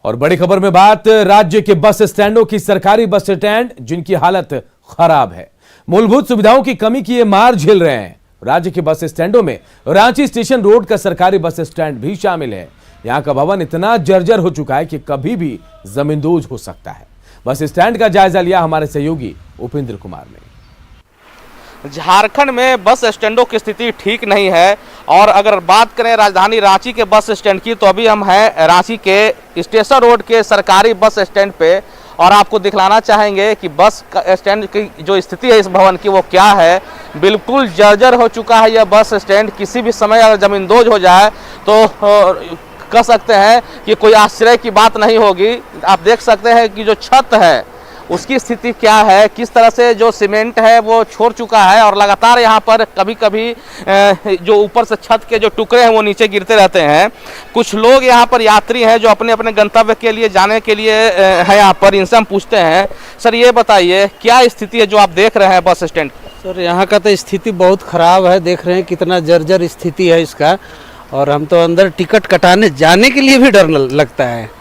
और बड़ी खबर में बात राज्य के बस स्टैंडों की। सरकारी बस स्टैंड जिनकी हालत खराब है, मूलभूत सुविधाओं की कमी की ये मार झेल रहे हैं। राज्य के बस स्टैंडों में रांची स्टेशन रोड का सरकारी बस स्टैंड भी शामिल है। यहां का भवन इतना जर्जर हो चुका है कि कभी भी जमींदोज हो सकता है। बस स्टैंड का जायजा लिया हमारे सहयोगी उपेंद्र कुमार ने। झारखंड में बस स्टैंडों की स्थिति ठीक नहीं है। और अगर बात करें राजधानी रांची के बस स्टैंड की, तो अभी हम हैं रांची के स्टेशन रोड के सरकारी बस स्टैंड पे और आपको दिखलाना चाहेंगे कि बस स्टैंड की जो स्थिति है इस भवन की वो क्या है। बिल्कुल जर्जर हो चुका है यह बस स्टैंड। किसी भी समय अगर जमींदोज हो जाए तो कह सकते हैं कि कोई आश्चर्य की बात नहीं होगी। आप देख सकते हैं कि जो छत है उसकी स्थिति क्या है, किस तरह से जो सीमेंट है वो छोड़ चुका है और लगातार यहाँ पर कभी कभी जो ऊपर से छत के जो टुकड़े हैं वो नीचे गिरते रहते हैं। कुछ लोग यहाँ पर यात्री हैं जो अपने अपने गंतव्य के लिए जाने के लिए है यहाँ पर। इनसे हम पूछते हैं, सर ये बताइए क्या स्थिति है जो आप देख रहे हैं बस स्टैंड? सर यहाँ का तो स्थिति बहुत ख़राब है, देख रहे हैं कितना जर्जर स्थिति है इसका। और हम तो अंदर टिकट कटाने जाने के लिए भी डर लगता है।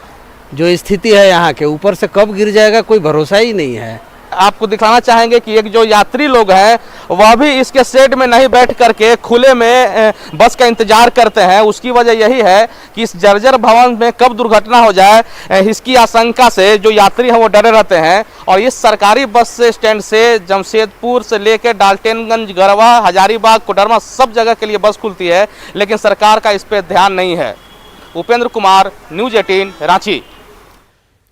जो स्थिति है यहाँ के, ऊपर से कब गिर जाएगा कोई भरोसा ही नहीं है। आपको दिखाना चाहेंगे कि एक जो यात्री लोग हैं वह भी इसके शेड में नहीं बैठ करके खुले में बस का इंतजार करते हैं। उसकी वजह यही है कि इस जर्जर भवन में कब दुर्घटना हो जाए इसकी आशंका से जो यात्री हैं वो डरे रहते हैं। और इस सरकारी बस स्टैंड से जमशेदपुर से लेकर डाल्टनगंज, गरवा, हजारीबाग, कोडरमा सब जगह के लिए बस खुलती है, लेकिन सरकार का इस पर ध्यान नहीं है। उपेंद्र कुमार, न्यूज़ 18 रांची।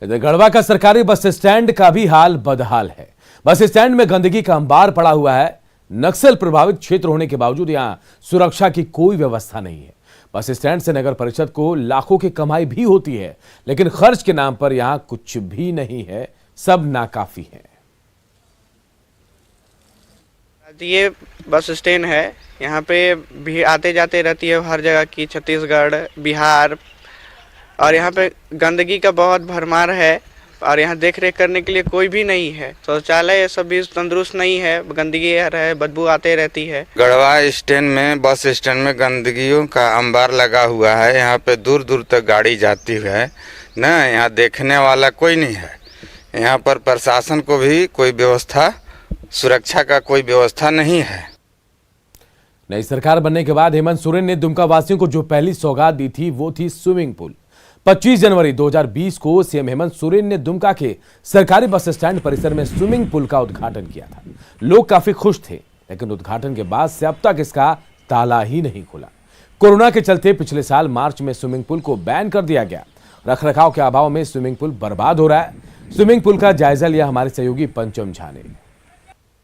इधर गढ़वा का सरकारी बस स्टैंड का भी हाल बदहाल है। बस स्टैंड में गंदगी का अंबार पड़ा हुआ है। नक्सल प्रभावित क्षेत्र होने के बावजूद यहां सुरक्षा की कोई व्यवस्था नहीं है। बस स्टैंड से नगर परिषद को लाखों की कमाई भी होती है, लेकिन खर्च के नाम पर यहां कुछ भी नहीं है। सब नाकाफी है। ये बस स्टैंड है, यहाँ पे भी आते जाते रहती है हर जगह की, छत्तीसगढ़, बिहार। और यहाँ पे गंदगी का बहुत भरमार है और यहाँ देख रेख करने के लिए कोई भी नहीं है। शौचालय ये सब भी तंदुरुस्त नहीं है, गंदगी है, बदबू आते रहती है। गढ़वा स्टैंड में, बस स्टैंड में गंदगियों का अंबार लगा हुआ है। यहाँ पे दूर दूर तक गाड़ी जाती है न, यहाँ देखने वाला कोई नहीं है। यहाँ पर प्रशासन को भी कोई व्यवस्था, सुरक्षा का कोई व्यवस्था नहीं है। नई सरकार बनने के बाद हेमंत सोरेन ने दुमका वासियों को जो पहली सौगात दी थी वो थी स्विमिंग पूल। 25 जनवरी 2020 को सीएम हेमंत सोरेन ने दुमका के सरकारी बस स्टैंड परिसर में स्विमिंग पूल का उद्घाटन किया था। लोग काफी खुश थे, लेकिन उद्घाटन के बाद से अब तक इसका ताला ही नहीं खुला। कोरोना के चलते पिछले साल मार्च में स्विमिंग पूल को बैन कर दिया गया। रखरखाव के अभाव में स्विमिंग पूल बर्बाद हो रहा है। स्विमिंग पूल का जायजा लिया हमारे सहयोगी पंचम झा ने।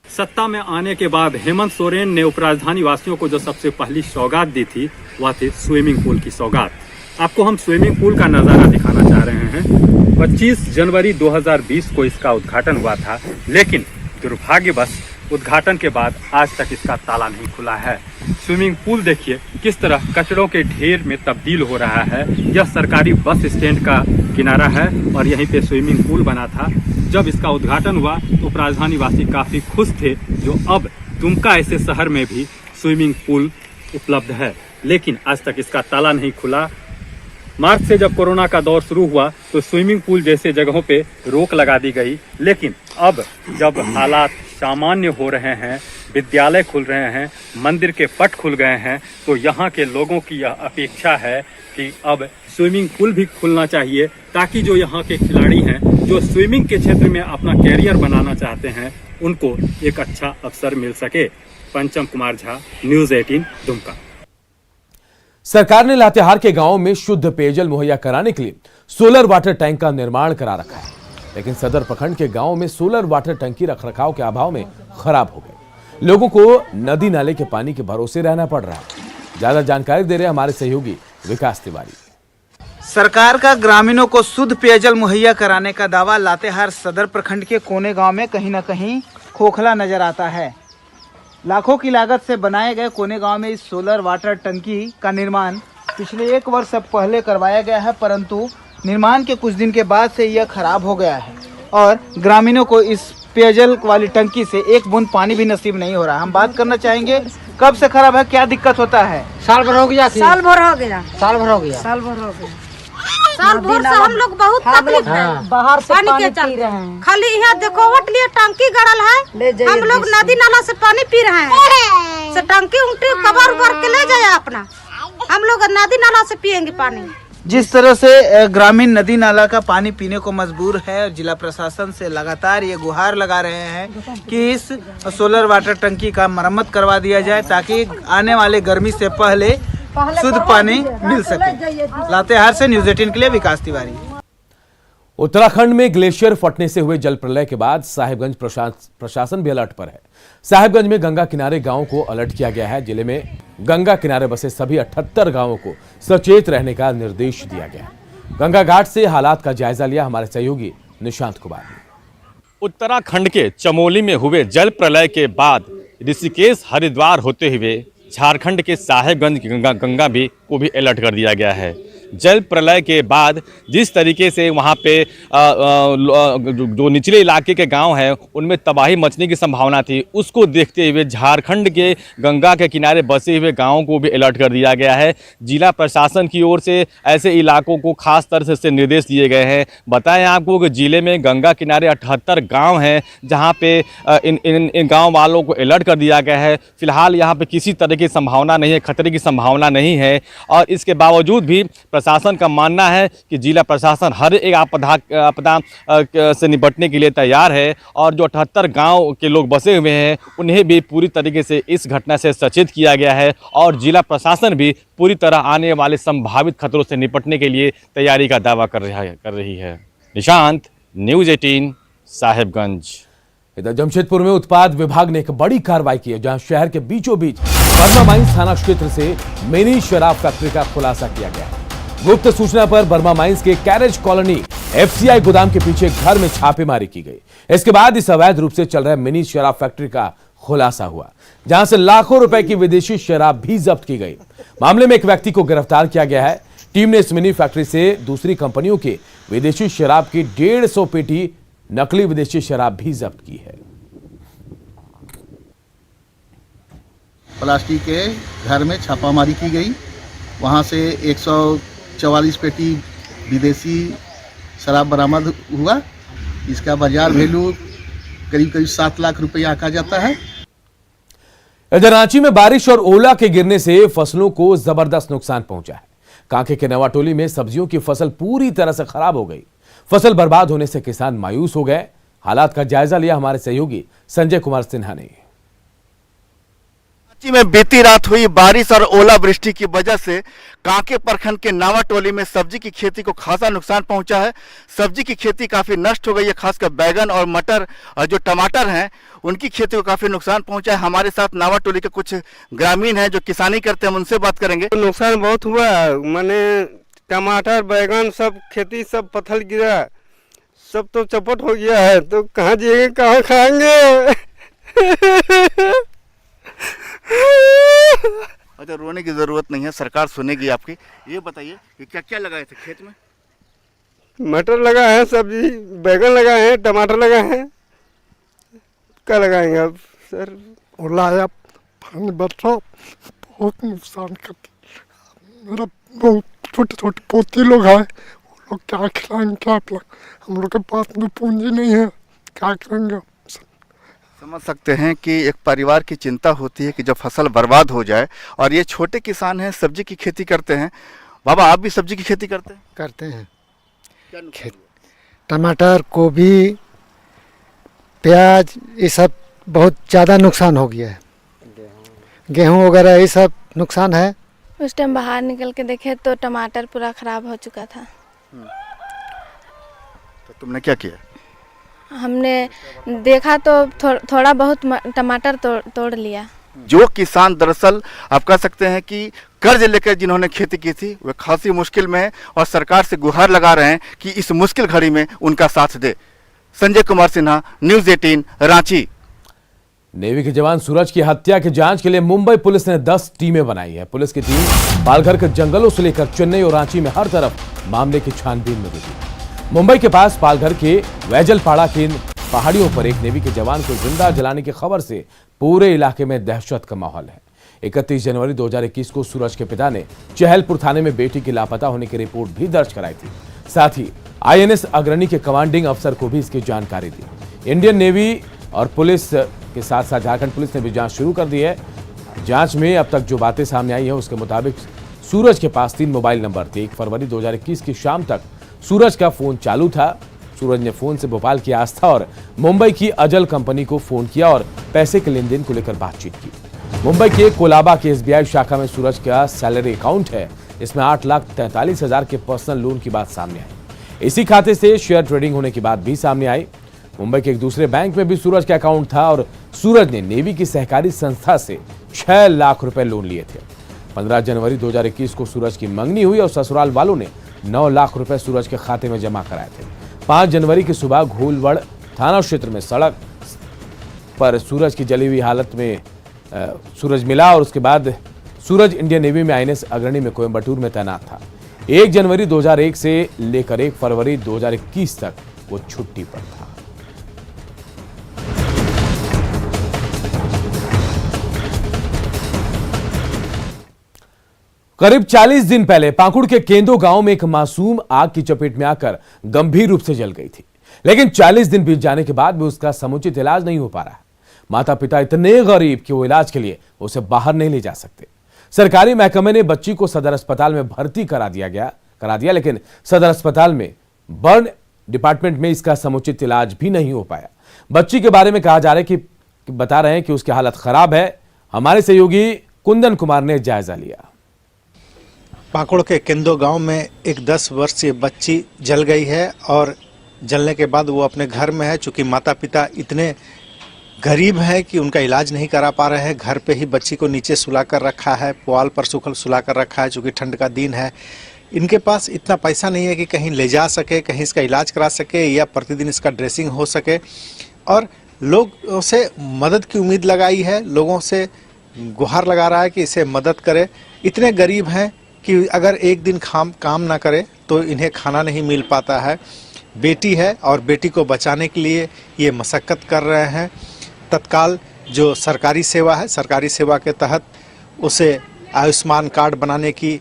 सत्ता में आने के बाद हेमंत सोरेन ने उपराजधानी वासियों को जो सबसे पहली सौगात दी थी वह थी स्विमिंग पूल की सौगात। आपको हम स्विमिंग पूल का नज़ारा दिखाना चाह रहे हैं। 25 जनवरी 2020 को इसका उद्घाटन हुआ था, लेकिन दुर्भाग्यवश उद्घाटन के बाद आज तक इसका ताला नहीं खुला है। स्विमिंग पूल देखिए किस तरह कचड़ों के ढेर में तब्दील हो रहा है। यह सरकारी बस स्टैंड का किनारा है और यहीं पे स्विमिंग पूल बना था। जब इसका उद्घाटन हुआ तो राजधानी वासी काफ़ी खुश थे, जो अब दुमका ऐसे शहर में भी स्विमिंग पूल उपलब्ध है, लेकिन आज तक इसका ताला नहीं खुला। मार्च से जब कोरोना का दौर शुरू हुआ तो स्विमिंग पूल जैसे जगहों पे रोक लगा दी गई, लेकिन अब जब हालात सामान्य हो रहे हैं, विद्यालय खुल रहे हैं, मंदिर के पट खुल गए हैं, तो यहाँ के लोगों की यह अपेक्षा है कि अब स्विमिंग पूल भी खुलना चाहिए, ताकि जो यहाँ के खिलाड़ी हैं जो स्विमिंग के क्षेत्र में अपना कैरियर बनाना चाहते हैं उनको एक अच्छा अवसर मिल सके। पंचम कुमार झा, न्यूज़ 18 दुमका। सरकार ने लातेहार के गांवों में शुद्ध पेयजल मुहैया कराने के लिए सोलर वाटर टैंक का निर्माण करा रखा है, लेकिन सदर प्रखंड के गांवों में सोलर वाटर टंकी रखरखाव के अभाव में खराब हो गए। लोगों को नदी नाले के पानी के भरोसे रहना पड़ रहा है। ज्यादा जानकारी दे रहे हमारे सहयोगी विकास तिवारी। सरकार का ग्रामीणों को शुद्ध पेयजल मुहैया कराने का दावा लातेहार सदर प्रखंड के कोने गांव में कहीं न कहीं खोखला नजर आता है। लाखों की लागत से बनाए गए कोने गांव में इस सोलर वाटर टंकी का निर्माण पिछले 1 वर्ष पहले करवाया गया है, परंतु निर्माण के कुछ दिन के बाद से यह खराब हो गया है और ग्रामीणों को इस पेयजल वाली टंकी से एक बूंद पानी भी नसीब नहीं हो रहा। हम बात करना चाहेंगे कब से खराब है, क्या दिक्कत होता है? साल भर हो गया। साल भर हो गया। साल भर हो गया। साल भर हो गया। साल भर से हम लोग बहुत तकलीफ है, बाहर से पानी पानी के पी रहे हैं। खाली यहाँ देखोवट लिए टंकी गड़ल है, हम लोग नदी नाला से पानी पी रहे हैं, से टंकी उंटी कबर उबर के ले जाए अपना, हम लोग नदी नाला से पियेंगे पानी। जिस तरह से ग्रामीण नदी नाला का पानी पीने को मजबूर है और जिला प्रशासन से लगातार ये गुहार लगा रहे हैं कि इस सोलर वाटर टंकी का मरम्मत करवा दिया जाए ताकि आने वाले गर्मी से पहले शुद्ध पानी मिल सके। लातेहार से न्यूज़ 18 के लिए विकास तिवारी। उत्तराखंड में ग्लेशियर फटने से हुए जल प्रलय के बाद साहिबगंज प्रशासन भी अलर्ट पर है। साहिबगंज में गंगा किनारे गांवों को अलर्ट किया गया है। जिले में गंगा किनारे बसे सभी 78 गांवों को सचेत रहने का निर्देश दिया गया है। गंगा घाट से हालात का जायजा लिया हमारे सहयोगी निशांत कुमार ने। उत्तराखंड के चमोली में हुए जल प्रलय के बाद ऋषिकेश हरिद्वार होते हुए झारखंड के साहिबगंज गंगा भी को भी अलर्ट कर दिया गया है। जल प्रलय के बाद जिस तरीके से वहाँ पे जो निचले इलाके के गांव हैं उनमें तबाही मचने की संभावना थी, उसको देखते हुए झारखंड के गंगा के किनारे बसे हुए गांवों को भी अलर्ट कर दिया गया है। जिला प्रशासन की ओर से ऐसे इलाकों को खास तरह से निर्देश दिए गए हैं। बताएं आपको कि जिले में गंगा किनारे 78 गाँव हैं जहाँ पे इन गाँव वालों को अलर्ट कर दिया गया है। फिलहाल यहाँ पर किसी तरह की संभावना नहीं है, खतरे की संभावना नहीं है और इसके बावजूद भी प्रशासन का मानना है कि जिला प्रशासन हर एक आपदा से निपटने के लिए तैयार है और जो 78 गांव के लोग बसे हुए हैं उन्हें भी पूरी तरीके से इस घटना से सचेत किया गया है और जिला प्रशासन भी पूरी तरह आने वाले संभावित खतरों से निपटने के लिए तैयारी का दावा कर रही है। निशांत, न्यूज़ 18, साहिबगंज। इधर जमशेदपुर में उत्पाद विभाग ने एक बड़ी कार्रवाई की है जहां शहर के बीचों बीच बर्मा माइंस थाना क्षेत्र से मिनी शराब फैक्ट्री का खुलासा किया गया है। गुप्त सूचना पर बर्मा माइंस के कैरेज कॉलोनी एफसीआई गोदाम के पीछे घर में छापेमारी की गई। इसके बाद इस अवैध रूप से चल रहे मिनी शराब फैक्ट्री का खुलासा हुआ जहां से लाखों रुपए की विदेशी शराब भी जब्त की गई। मामले में एक व्यक्ति को गिरफ्तार किया गया है। टीम ने इस मिनी फैक्ट्री से दूसरी कंपनियों के विदेशी शराब की 150 पेटी नकली विदेशी शराब भी जब्त की है। प्लास्टिक के घर में छापामारी की गई, वहां से 144 पेटी विदेशी शराब बरामद हुआ। इसका बाजार वैल्यू करीब 7 लाख रुपया कहा जाता है। इधर रांची में बारिश और ओला के गिरने से फसलों को जबरदस्त नुकसान पहुंचा है। कांके के नवाटोली में सब्जियों की फसल पूरी तरह से खराब हो गई। फसल बर्बाद होने से किसान मायूस हो गए। हालात का जायजा लिया हमारे सहयोगी संजय कुमार सिन्हा ने। रांची में बीती रात हुई बारिश और ओलावृष्टि की वजह से कांके प्रखंड के नावाटोली में सब्जी की खेती को खासा नुकसान पहुंचा है। सब्जी की खेती काफी नष्ट हो गई है, खासकर बैगन और मटर और जो टमाटर हैं उनकी खेती को काफी नुकसान पहुंचा है। हमारे साथ नावाटोली के कुछ ग्रामीण हैं जो किसानी करते हैं, उनसे बात करेंगे। नुकसान बहुत हुआ है, मैंने टमाटर बैगन सब खेती सब पत्थर गिरा, सब तो चपट हो गया है, तो कहाँ जाएंगे कहाँ खाएंगे। अच्छा, रोने की जरूरत नहीं है, सरकार सुनेगी आपकी। ये बताइए कि क्या क्या लगाए थे खेत में? मटर लगा है, सब्जी बैगन लगा है, टमाटर लगा है, क्या लगाएंगे अब सर? ओला आया, पानी बरसा, बहुत नुकसान करती। मेरा बहुत छोटे छोटे पोते लोग हैं, वो लोग क्या खिलाएंगे क्या पिलाएंगे? हम लोग के पास में पूंजी नहीं है, क्या करेंगे? समझ सकते हैं कि एक परिवार की चिंता होती है कि जब फसल बर्बाद हो जाए। और ये छोटे किसान हैं, सब्जी की खेती करते हैं। बाबा, आप भी सब्जी की खेती करते हैं? करते हैं। टमाटर, गोभी, प्याज, ये सब बहुत ज़्यादा नुकसान हो गया है। गेहूँ वगैरह ये सब नुकसान है। उस टाइम बाहर निकल के देखे तो टमाटर पूरा खराब हो चुका था। तो तुमने क्या किया? हमने देखा तो थोड़ा बहुत टमाटर तोड़ लिया। जो किसान दरअसल आप कह सकते हैं कि कर्ज लेकर जिन्होंने खेती की थी वे खासी मुश्किल में है और सरकार से गुहार लगा रहे हैं कि इस मुश्किल घड़ी में उनका साथ दे। संजय कुमार सिन्हा, न्यूज़ 18, रांची। नेवी के जवान सूरज की हत्या की जांच के लिए मुंबई पुलिस ने 10 टीमें बनाई है। पुलिस की टीम पालघर के जंगलों से लेकर चेन्नई और रांची में हर तरफ मामले की छानबीन में जुटी। मुंबई के पास पालघर के वैजलपाड़ा की पहाड़ियों पर एक नेवी के जवान को जिंदा जलाने की खबर से पूरे इलाके में दहशत का माहौल है। 31 जनवरी 2021 को सूरज के पिता ने चहलपुर थाने में बेटी के लापता होने की रिपोर्ट भी दर्ज कराई थी। साथ ही INS अग्रणी के कमांडिंग अफसर को भी इसकी जानकारी दी। इंडियन नेवी और पुलिस के साथ साथ झारखंड पुलिस ने भी जांच शुरू कर दी है। जांच में अब तक जो बातें सामने आई है उसके मुताबिक सूरज के पास 3 मोबाइल नंबर थे। 1 फरवरी 2021 की शाम तक सूरज का फोन चालू था। सूरज ने फोन से भोपाल की आस्था और मुंबई की अजल कंपनी को फोन किया और पैसे के लेन देन को लेकर बातचीत की। मुंबई के कोलाबा के SBI शाखा में सूरज का सैलरी अकाउंट है। इसमें 8,43,000 के पर्सनल लोन की बात सामने आई। इसी खाते से शेयर ट्रेडिंग होने की बात भी सामने आई। मुंबई के एक दूसरे बैंक में भी सूरज का अकाउंट था और सूरज ने नेवी की सहकारी संस्था से 6 लाख रुपए लोन लिए थे। 15 जनवरी 2021 को सूरज की मंगनी हुई और ससुराल वालों ने 9 लाख रुपए सूरज के खाते में जमा कराए थे। 5 जनवरी की सुबह घोलवड़ थाना क्षेत्र में सड़क पर सूरज की जली हुई हालत में सूरज मिला और उसके बाद सूरज इंडियन नेवी में INS अग्रणी में कोयम्बटूर में तैनात था। 1 जनवरी 2001 से लेकर 1 फरवरी 2021 तक वो छुट्टी पर था। करीब 40 दिन पहले पाकुड़ के केंदो गांव में एक मासूम आग की चपेट में आकर गंभीर रूप से जल गई थी, लेकिन 40 दिन बीत जाने के बाद भी उसका समुचित इलाज नहीं हो पा रहा है। माता पिता इतने गरीब कि वो इलाज के लिए उसे बाहर नहीं ले जा सकते। सरकारी महकमे ने बच्ची को सदर अस्पताल में भर्ती करा दिया, लेकिन सदर अस्पताल में बर्न डिपार्टमेंट में इसका समुचित इलाज भी नहीं हो पाया। बच्ची के बारे में कहा जा रहा है कि बता रहे हैं कि उसकी हालत खराब है। हमारे सहयोगी कुंदन कुमार ने जायजा लिया। पाकुड़ के केंदो गांव में एक 10 वर्षीय बच्ची जल गई है और जलने के बाद वो अपने घर में है। चूंकि माता पिता इतने गरीब हैं कि उनका इलाज नहीं करा पा रहे हैं, घर पे ही बच्ची को नीचे सुला कर रखा है, पुआल पर सुला कर रखा है। चूंकि ठंड का दिन है, इनके पास इतना पैसा नहीं है कि कहीं ले जा सके, कहीं इसका इलाज करा सके या प्रतिदिन इसका ड्रेसिंग हो सके। और लोगों से मदद की उम्मीद लगाई है, लोगों से गुहार लगा रहा है कि इसे मदद करे। इतने गरीब हैं कि अगर एक दिन काम ना करे तो इन्हें खाना नहीं मिल पाता है। बेटी है और बेटी को बचाने के लिए ये मशक्क़त कर रहे हैं। तत्काल जो सरकारी सेवा है, सरकारी सेवा के तहत उसे आयुष्मान कार्ड बनाने की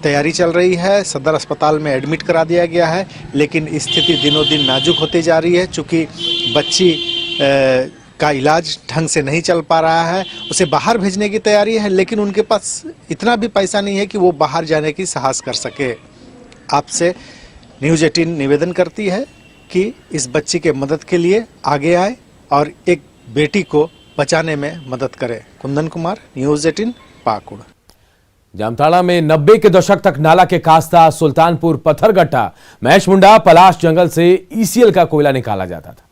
तैयारी चल रही है। सदर अस्पताल में एडमिट करा दिया गया है, लेकिन स्थिति दिनों दिन नाजुक होती जा रही है। चूँकि बच्ची का इलाज ढंग से नहीं चल पा रहा है, उसे बाहर भेजने की तैयारी है, लेकिन उनके पास इतना भी पैसा नहीं है कि वो बाहर जाने की साहस कर सके। आपसे न्यूज़ 18 निवेदन करती है कि इस बच्ची के मदद के लिए आगे आए और एक बेटी को बचाने में मदद करे। कुंदन कुमार, न्यूज़ 18 पाकुड़। जामताड़ा में 90 के दशक तक नाला के कास्ता, सुल्तानपुर, पत्थरगट्टा, महेशमुंडा, पलाश जंगल से ECL का कोयला निकाला जाता था।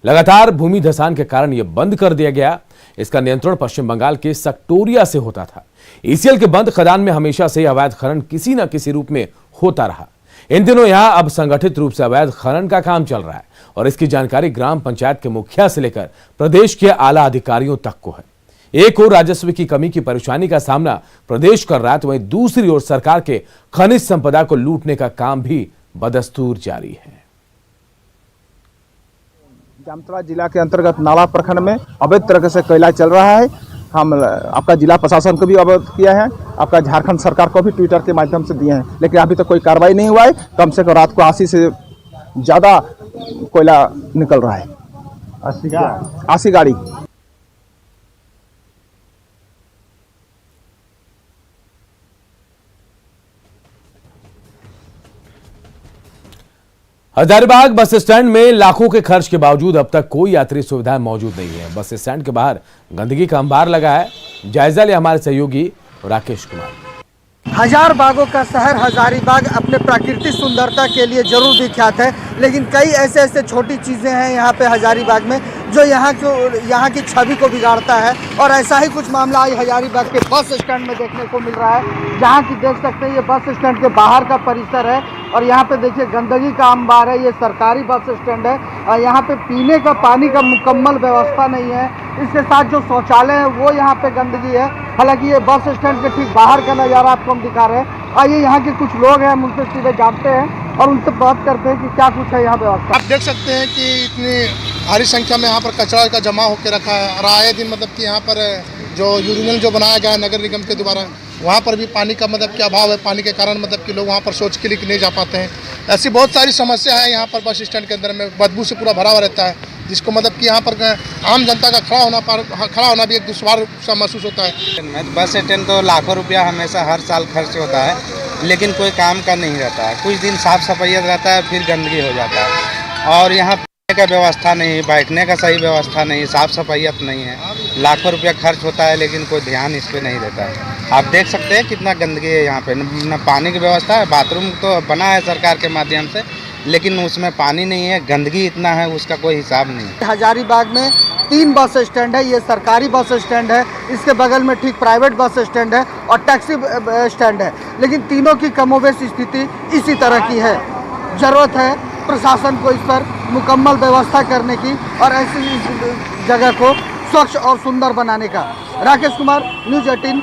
लगातार भूमि धंसान के कारण यह बंद कर दिया गया। इसका नियंत्रण पश्चिम बंगाल के सकटोरिया से होता था। ECL के बंद खदान में हमेशा से अवैध खनन किसी न किसी रूप में होता रहा। इन दिनों यहां अब संगठित रूप से अवैध खनन का काम चल रहा है और इसकी जानकारी ग्राम पंचायत के मुखिया से लेकर प्रदेश के आला अधिकारियों तक को है। एक ओर राजस्व की कमी की परेशानी का सामना प्रदेश कर रहा है, तो वहीं दूसरी ओर सरकार के खनिज संपदा को लूटने का काम भी बदस्तूर जारी है। जामताड़ा जिला के अंतर्गत नाला प्रखंड में अवैध तरीके से कोयला चल रहा है। हम आपका जिला प्रशासन को भी अवगत किया है, आपका झारखंड सरकार को भी ट्विटर के माध्यम से दिए हैं, लेकिन अभी तक कोई कार्रवाई नहीं हुआ है। कम से कम रात को 80 से ज़्यादा कोयला निकल रहा है। 80 गाड़ी। हजारीबाग बस स्टैंड में लाखों के खर्च के बावजूद अब तक कोई यात्री सुविधाएं मौजूद नहीं है। बस स्टैंड के बाहर गंदगी का अंबार लगा है। जायजा लिया हमारे सहयोगी राकेश कुमार। हजार बागों का शहर हजारीबाग अपने प्राकृतिक सुंदरता के लिए जरूर विख्यात है, लेकिन कई ऐसे छोटी चीज़ें हैं यहाँ पे हजारीबाग में जो यहाँ की छवि को बिगाड़ता है। और ऐसा ही कुछ मामला आज हजारीबाग के बस स्टैंड में देखने को मिल रहा है, जहाँ की देख सकते हैं ये बस स्टैंड के बाहर का परिसर है और यहाँ पे देखिए गंदगी का अंबार है। ये सरकारी बस स्टैंड है और यहाँ पे पीने का पानी का मुकम्मल व्यवस्था नहीं है। इसके साथ जो शौचालय है वो यहाँ पे गंदगी है। हालांकि ये बस स्टैंड के ठीक बाहर का नज़ारा आपको हम दिखा रहे हैं। आइए यहाँ के कुछ लोग हैं, हम उनसे सीधे जानते हैं और उनसे बात करते हैं कि क्या कुछ है यहाँ व्यवस्था। आप देख सकते हैं कि इतनी भारी संख्या में यहाँ पर कचरा का जमा होकर रखा है और आए दिन मतलब कि यहाँ पर जो यूरिनल जो बनाया गया है नगर निगम के द्वारा, वहाँ पर भी पानी का मतलब क्या अभाव है। पानी के कारण मतलब कि लोग वहाँ पर शौच के लिए नहीं जा पाते हैं। ऐसी बहुत सारी समस्या है यहाँ पर बस स्टैंड के अंदर में, बदबू से पूरा भरा हुआ रहता है, जिसको मतलब कि यहाँ पर आम जनता का खड़ा होना भी एक दुश्वार सा महसूस होता है। बस स्टैंड तो लाखों रुपया हमेशा हर साल खर्च होता है, लेकिन कोई काम का नहीं रहता है। कुछ दिन साफ सफाई रहता है, फिर गंदगी हो जाता है। और यहाँ का व्यवस्था नहीं, बैठने का सही व्यवस्था नहीं, साफ सफाइयत नहीं है। लाखों रुपया खर्च होता है, लेकिन कोई ध्यान इस पे नहीं देता है। आप देख सकते हैं कितना गंदगी है यहाँ पे, न पानी की व्यवस्था है। बाथरूम तो बना है सरकार के माध्यम से, लेकिन उसमें पानी नहीं है, गंदगी इतना है, उसका कोई हिसाब नहीं है। हजारीबाग में 3 बस स्टैंड है, ये सरकारी बस स्टैंड है, इसके बगल में ठीक प्राइवेट बस स्टैंड है और टैक्सी स्टैंड है, लेकिन तीनों की कमोबेश स्थिति इसी तरह की है। जरूरत है प्रशासन को इस पर मुकम्मल व्यवस्था करने की और ऐसी जगह को स्वच्छ और सुंदर बनाने का। राकेश कुमार, न्यूज़ 18।